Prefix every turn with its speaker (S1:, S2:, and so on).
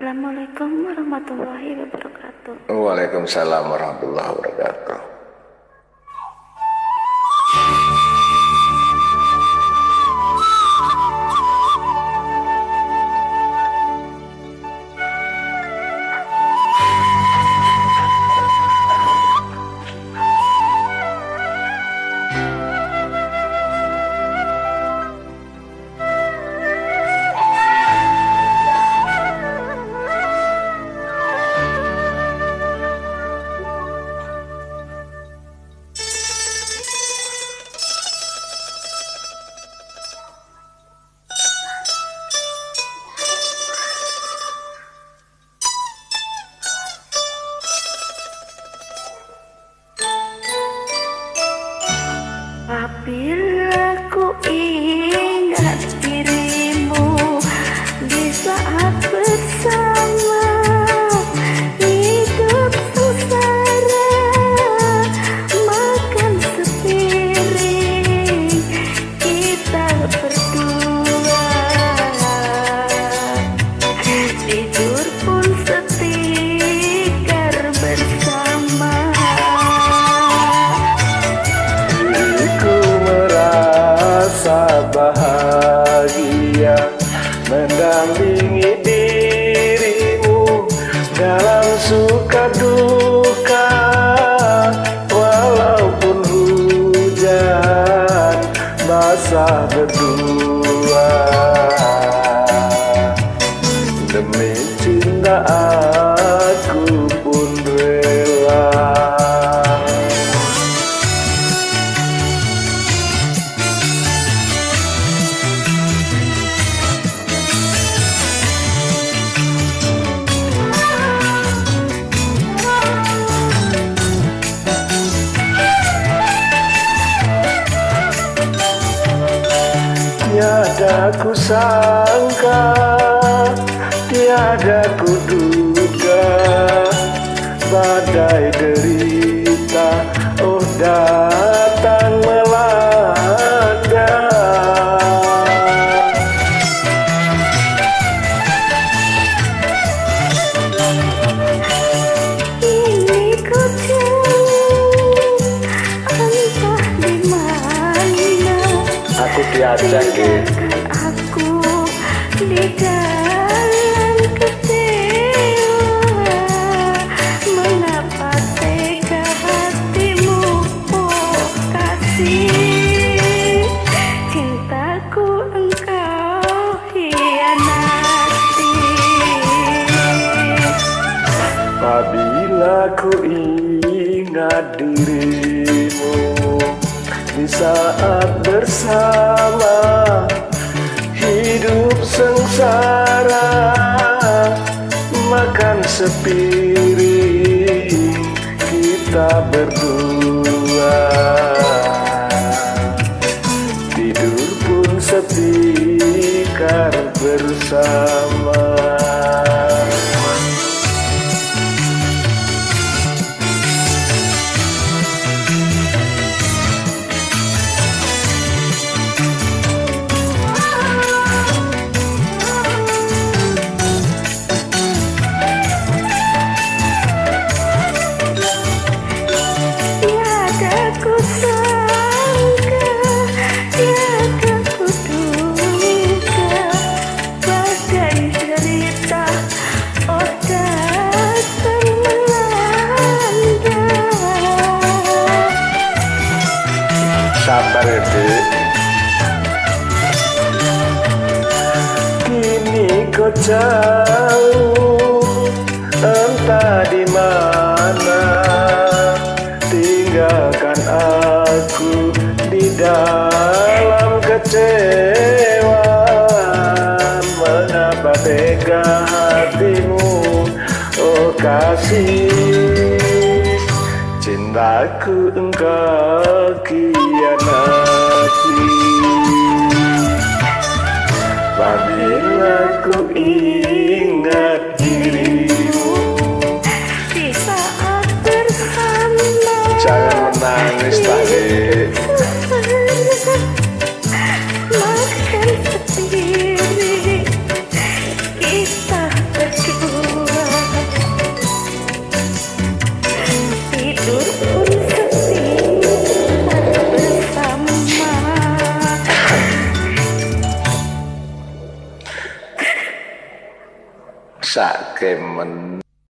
S1: Assalamualaikum warahmatullahi wabarakatuh.
S2: Waalaikumsalam warahmatullahi wabarakatuh.
S1: Apabila ku ingat dirimu di saat bersama, hidup sengsara, makan sepiring kita berdua, tidur pun setikar bersama.
S2: Bahagia mendampingi dirimu dalam suka duka, walaupun hujan basah berdua. Demi cinta aku pun rela. Tiada ku sangka, tiada ku duga, badai derita oh datang melanda.
S1: Ini ku jauh entah di mana.
S2: Aku tiada
S1: Aku di dalam kecewa, mengapa tega hatimu, oh kasih, cintaku engkau hianati.
S2: apabila ku ingat dirimu di saat bersama, hidup sengsara, makan sepiring kita berdua, tidur pun setikar bersama. Sabar ya Dek. Kini kau jauh entah di mana, tinggalkan aku di dalam kecewa. Mengapa tega hatimu, oh kasih, cintaku engkau khianati. Apabila ku ingat dirimu
S1: di saat bersama,
S2: jangan menangis tadi.
S1: makan sendiri kita berdua.
S2: sakemen